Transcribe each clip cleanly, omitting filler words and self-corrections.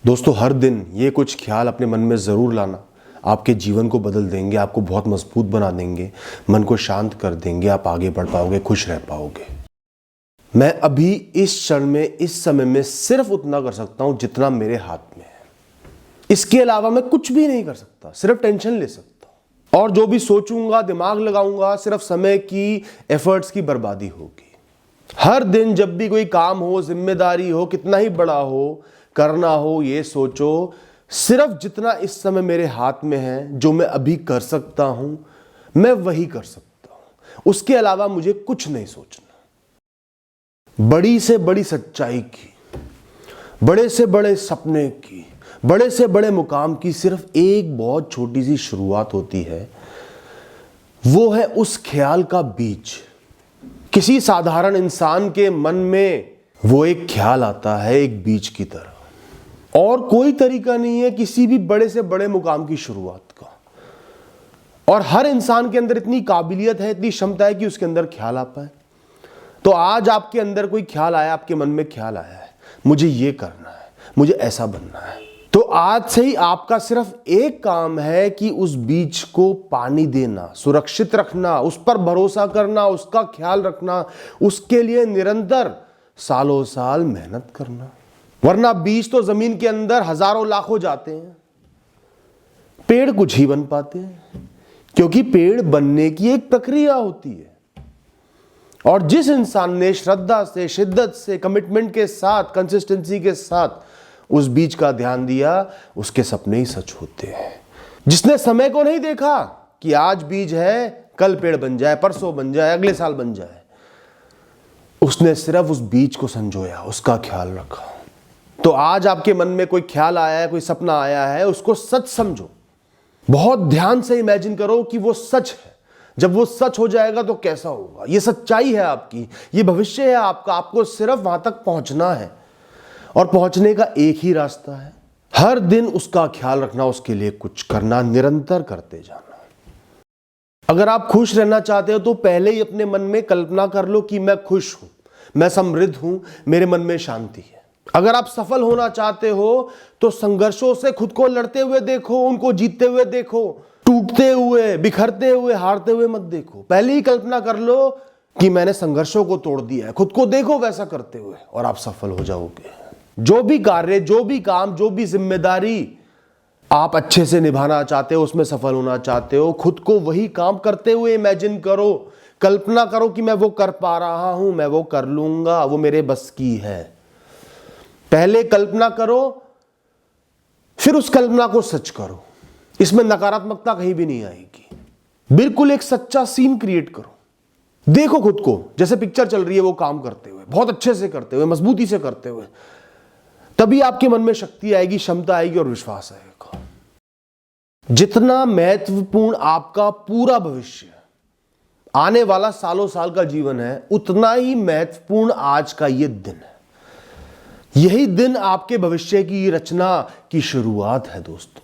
दोस्तों, हर दिन ये कुछ ख्याल अपने मन में ज़रूर लाना। आपके जीवन को बदल देंगे, आपको बहुत मजबूत बना देंगे, मन को शांत कर देंगे, आप आगे बढ़ पाओगे, खुश रह पाओगे। मैं अभी इस क्षण में, इस समय में सिर्फ उतना कर सकता हूं जितना मेरे हाथ में है। इसके अलावा मैं कुछ भी नहीं कर सकता, सिर्फ टेंशन ले सकता हूं। और जो भी सोचूंगा, दिमाग लगाऊंगा, सिर्फ समय की, एफर्ट्स की बर्बादी होगी। हर दिन जब भी कोई काम हो, जिम्मेदारी हो, कितना ही बड़ा हो, करना हो, ये सोचो सिर्फ जितना इस समय मेरे हाथ में है, जो मैं अभी कर सकता हूं, मैं वही कर सकता हूं। उसके अलावा मुझे कुछ नहीं सोचना। बड़ी से बड़ी सच्चाई की, बड़े से बड़े सपने की, बड़े से बड़े मुकाम की सिर्फ एक बहुत छोटी सी शुरुआत होती है। वो है उस ख्याल का बीज। किसी साधारण इंसान के मन में वो एक ख्याल आता है, एक बीज की तरह। और कोई तरीका नहीं है किसी भी बड़े से बड़े मुकाम की शुरुआत का। और हर इंसान के अंदर इतनी काबिलियत है, इतनी क्षमता है कि उसके अंदर ख्याल आ पाए। तो आज आपके अंदर कोई ख्याल आया, आपके मन में ख्याल आया है, मुझे ये करना है, मुझे ऐसा बनना है, तो आज से ही आपका सिर्फ एक काम है कि उस बीज को पानी देना, सुरक्षित रखना, उस पर भरोसा करना, उसका ख्याल रखना, उसके लिए निरंतर सालों साल मेहनत करना। वरना बीज तो जमीन के अंदर हजारों लाखों जाते हैं, पेड़ कुछ ही बन पाते हैं, क्योंकि पेड़ बनने की एक प्रक्रिया होती है। और जिस इंसान ने श्रद्धा से, शिद्दत से, कमिटमेंट के साथ, कंसिस्टेंसी के साथ उस बीज का ध्यान दिया, उसके सपने ही सच होते हैं। जिसने समय को नहीं देखा कि आज बीज है, कल पेड़ बन जाए, परसों बन जाए, अगले साल बन जाए, उसने सिर्फ उस बीज को संजोया, उसका ख्याल रखा। तो आज आपके मन में कोई ख्याल आया है, कोई सपना आया है, उसको सच समझो। बहुत ध्यान से इमेजिन करो कि वो सच है। जब वो सच हो जाएगा तो कैसा होगा। ये सच्चाई है आपकी, ये भविष्य है आपका। आपको सिर्फ वहां तक पहुंचना है, और पहुंचने का एक ही रास्ता है, हर दिन उसका ख्याल रखना, उसके लिए कुछ करना, निरंतर करते जाना। अगर आप खुश रहना चाहते हो तो पहले ही अपने मन में कल्पना कर लो कि मैं खुश हूं, मैं समृद्ध हूं, मेरे मन में शांति है। अगर आप सफल होना चाहते हो तो संघर्षों से खुद को लड़ते हुए देखो, उनको जीतते हुए देखो, टूटते हुए, बिखरते हुए, हारते हुए मत देखो। पहले ही कल्पना कर लो कि मैंने संघर्षों को तोड़ दिया है। खुद को देखो वैसा करते हुए, और आप सफल हो जाओगे। जो भी कार्य, जो भी काम, जो भी जिम्मेदारी आप अच्छे से निभाना चाहते हो, उसमें सफल होना चाहते हो, खुद को वही काम करते हुए इमेजिन करो, कल्पना करो कि मैं वो कर पा रहा हूं, मैं वो कर लूंगा, वो मेरे बस की है। पहले कल्पना करो, फिर उस कल्पना को सच करो। इसमें नकारात्मकता कहीं भी नहीं आएगी। बिल्कुल एक सच्चा सीन क्रिएट करो। देखो खुद को जैसे पिक्चर चल रही है, वो काम करते हुए, बहुत अच्छे से करते हुए, मजबूती से करते हुए। तभी आपके मन में शक्ति आएगी, क्षमता आएगी और विश्वास आएगा। जितना महत्वपूर्ण आपका पूरा भविष्य, आने वाला सालों साल का जीवन है, उतना ही महत्वपूर्ण आज का ये दिन है। यही दिन आपके भविष्य की रचना की शुरुआत है दोस्तों।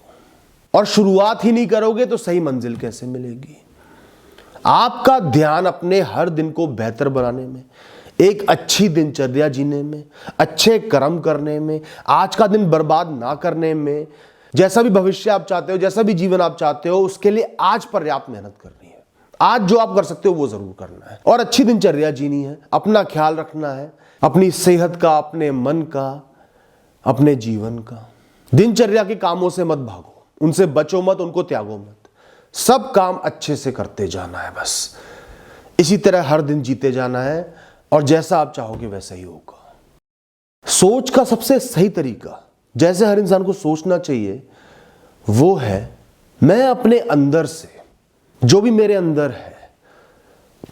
और शुरुआत ही नहीं करोगे तो सही मंजिल कैसे मिलेगी। आपका ध्यान अपने हर दिन को बेहतर बनाने में, एक अच्छी दिनचर्या जीने में, अच्छे कर्म करने में, आज का दिन बर्बाद ना करने में, जैसा भी भविष्य आप चाहते हो, जैसा भी जीवन आप चाहते हो, उसके लिए आज पर्याप्त मेहनत करनी है। आज जो आप कर सकते हो वो जरूर करना है, और अच्छी दिनचर्या जीनी है, अपना ख्याल रखना है, अपनी सेहत का, अपने मन का, अपने जीवन का। दिनचर्या के कामों से मत भागो, उनसे बचो मत, उनको त्यागो मत। सब काम अच्छे से करते जाना है, बस इसी तरह हर दिन जीते जाना है, और जैसा आप चाहोगे वैसा ही होगा। सोच का सबसे सही तरीका, जैसे हर इंसान को सोचना चाहिए, वो है मैं अपने अंदर से, जो भी मेरे अंदर है,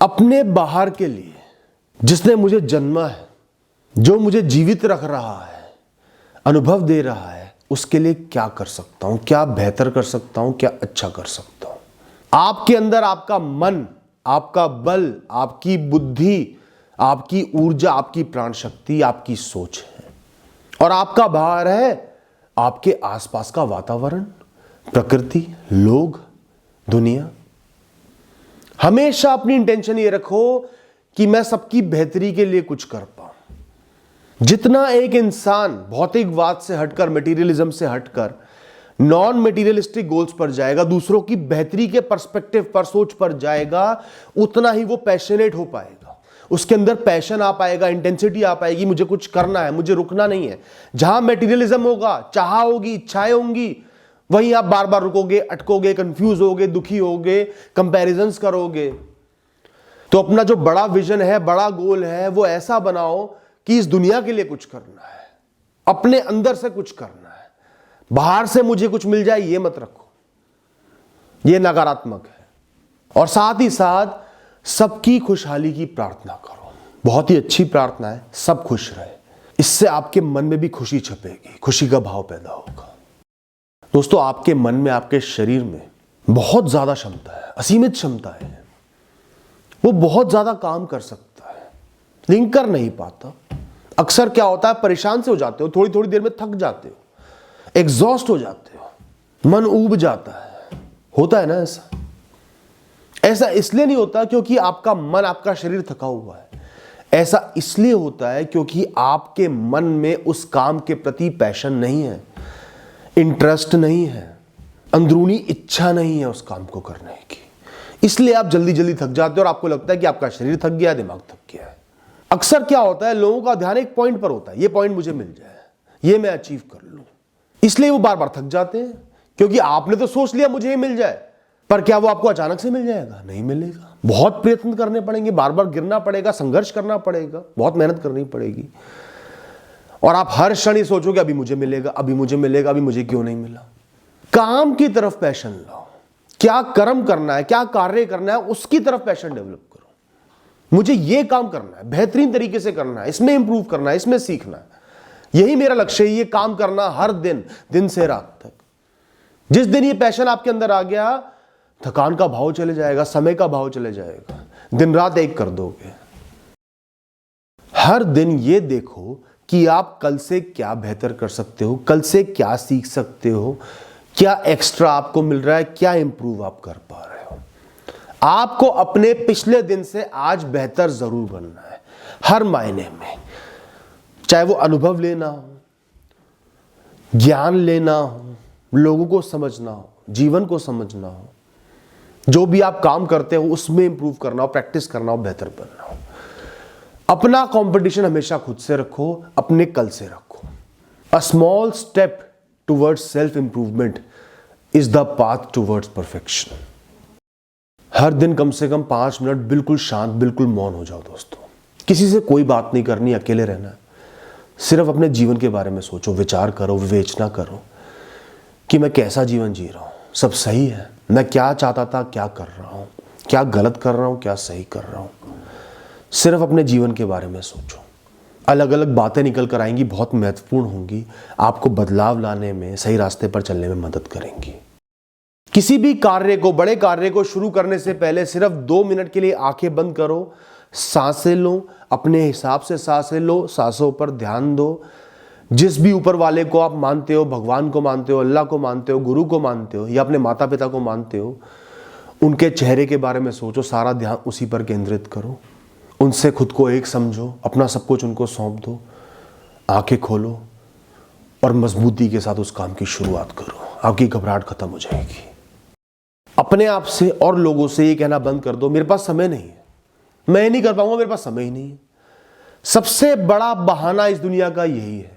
अपने बाहर के लिए, जिसने मुझे जन्मा है, जो मुझे जीवित रख रहा है, अनुभव दे रहा है, उसके लिए क्या कर सकता हूं, क्या बेहतर कर सकता हूं, क्या अच्छा कर सकता हूं। आपके अंदर आपका मन, आपका बल, आपकी बुद्धि, आपकी ऊर्जा, आपकी प्राण शक्ति, आपकी सोच है। और आपका बाहर है आपके आसपास का वातावरण, प्रकृति, लोग, दुनिया। हमेशा अपनी इंटेंशन ये रखो कि मैं सबकी बेहतरी के लिए कुछ कर पाऊं, जितना एक इंसान भौतिकवाद से हटकर, मटेरियलिज्म से हटकर नॉन मटेरियलिस्टिक गोल्स पर जाएगा, दूसरों की बेहतरी के पर्सपेक्टिव पर, सोच पर जाएगा, उतना ही वो पैशनेट हो पाएगा। उसके अंदर पैशन आ पाएगा, इंटेंसिटी आ पाएगी, मुझे कुछ करना है, मुझे रुकना नहीं है। जहां मटेरियलिज्म होगा, चाह होगी, इच्छाएं होंगी, वहीं आप बार बार रुकोगे, अटकोगे, कंफ्यूज होगे, दुखी होगे, कंपैरिजंस करोगे। तो अपना जो बड़ा विजन है, बड़ा गोल है, वो ऐसा बनाओ कि इस दुनिया के लिए कुछ करना है, अपने अंदर से कुछ करना है। बाहर से मुझे कुछ मिल जाए ये मत रखो, ये नकारात्मक है। और साथ ही साथ सबकी खुशहाली की प्रार्थना करो। बहुत ही अच्छी प्रार्थना है, सब खुश रहे। इससे आपके मन में भी खुशी छपेगी, खुशी का भाव पैदा होगा। दोस्तों, आपके मन में, आपके शरीर में बहुत ज्यादा क्षमता है, असीमित क्षमता है। वो बहुत ज्यादा काम कर सकता है, लेकिन कर नहीं पाता। अक्सर क्या होता है, परेशान से हो जाते हो, थोड़ी थोड़ी देर में थक जाते हो, एग्जॉस्ट हो जाते हो, मन ऊब जाता है। होता है ना ऐसा? ऐसा इसलिए नहीं होता क्योंकि आपका मन, आपका शरीर थका हुआ है। ऐसा इसलिए होता है क्योंकि आपके मन में उस काम के प्रति पैशन नहीं है, इंटरेस्ट नहीं है, अंदरूनी इच्छा नहीं है उस काम को करने की। इसलिए आप जल्दी जल्दी थक जाते हो और आपको लगता है कि आपका शरीर थक गया, दिमाग थक गया है। अक्सर क्या होता है, लोगों का ध्यान एक पॉइंट पर होता है, ये पॉइंट मुझे मिल जाए, ये मैं अचीव कर लूं। इसलिए वो बार बार थक जाते हैं, क्योंकि आपने तो सोच लिया मुझे ये मिल जाए, पर क्या वो आपको अचानक से मिल जाएगा? नहीं मिलेगा। बहुत प्रयत्न करने पड़ेंगे, बार बार गिरना पड़ेगा, संघर्ष करना पड़ेगा, बहुत मेहनत करनी पड़ेगी। और आप हर क्षण ये सोचोगे अभी मुझे मिलेगा, अभी मुझे मिलेगा, अभी मुझे क्यों नहीं मिला। काम की तरफ पैशन लाओ, क्या कर्म करना है, क्या कार्य करना है, उसकी तरफ पैशन डेवलप करो। मुझे ये काम करना है, बेहतरीन तरीके से करना है, इसमें इंप्रूव करना है, इसमें सीखना है, यही मेरा लक्ष्य है। ये काम करना हर दिन, दिन से रात तक। जिस दिन ये पैशन आपके अंदर आ गया, थकान का भाव चले जाएगा, समय का भाव चले जाएगा, दिन रात एक कर दोगे। हर दिन ये देखो कि आप कल से क्या बेहतर कर सकते हो, कल से क्या सीख सकते हो, क्या एक्स्ट्रा आपको मिल रहा है, क्या इंप्रूव आप कर पा रहे हो। आपको अपने पिछले दिन से आज बेहतर जरूर बनना है, हर मायने में। चाहे वो अनुभव लेना हो, ज्ञान लेना हो, लोगों को समझना हो, जीवन को समझना हो, जो भी आप काम करते हो उसमें इंप्रूव करना हो, प्रैक्टिस करना हो, बेहतर बनना हो। अपना कंपटीशन हमेशा खुद से रखो, अपने कल से रखो। A small step towards self improvement is the path towards perfection. हर दिन कम से कम 5 मिनट बिल्कुल शांत, बिल्कुल मौन हो जाओ दोस्तों। किसी से कोई बात नहीं करनी, अकेले रहना है। सिर्फ अपने जीवन के बारे में सोचो, विचार करो, विवेचना करो कि मैं कैसा जीवन जी रहा हूं, सब सही है, मैं क्या चाहता था, क्या कर रहा हूं, क्या गलत कर रहा हूं, क्या सही कर रहा हूं। सिर्फ अपने जीवन के बारे में सोचो। अलग अलग बातें निकल कर आएंगी, बहुत महत्वपूर्ण होंगी, आपको बदलाव लाने में, सही रास्ते पर चलने में मदद करेंगी। किसी भी कार्य को, बड़े कार्य को शुरू करने से पहले सिर्फ 2 मिनट के लिए आंखें बंद करो, सांसें लो, अपने हिसाब से सांसें लो, सांसों पर ध्यान दो। जिस भी ऊपर वाले को आप मानते हो, भगवान को मानते हो, अल्लाह को मानते हो, गुरु को मानते हो, या अपने माता पिता को मानते हो, उनके चेहरे के बारे में सोचो, सारा ध्यान उसी पर केंद्रित करो। उनसे खुद को एक समझो, अपना सब कुछ उनको सौंप दो, आंखें खोलो और मजबूती के साथ उस काम की शुरुआत करो। आपकी घबराहट खत्म हो जाएगी। अपने आप से और लोगों से ये कहना बंद कर दो, मेरे पास समय नहीं है, मैं नहीं कर पाऊंगा, मेरे पास समय ही नहीं है। सबसे बड़ा बहाना इस दुनिया का यही है।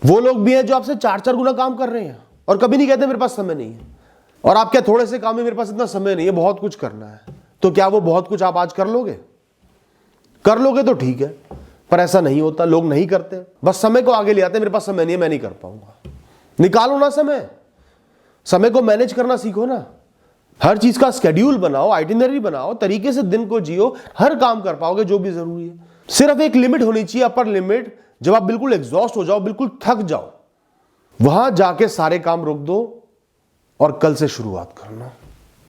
वो लोग भी हैं जो आपसे 4-4 गुना काम कर रहे हैं और कभी नहीं कहते मेरे पास समय नहीं है। और आप क्या थोड़े से काम में, मेरे पास इतना समय नहीं है, बहुत कुछ करना है। तो क्या वो बहुत कुछ आप आज कर लोगे? कर लोगे तो ठीक है, पर ऐसा नहीं होता। लोग नहीं करते, बस समय को आगे ले आते, मेरे पास समय नहीं है, मैं नहीं कर पाऊंगा। निकालो ना समय, समय को मैनेज करना सीखो ना। हर चीज का स्केड्यूल बनाओ, आइटिनरी बनाओ, तरीके से दिन को जियो, हर काम कर पाओगे जो भी जरूरी है। सिर्फ एक लिमिट होनी चाहिए, अपर लिमिट। जब आप बिल्कुल एग्जॉस्ट हो जाओ, बिल्कुल थक जाओ, वहां जाके सारे काम रोक दो और कल से शुरुआत करना।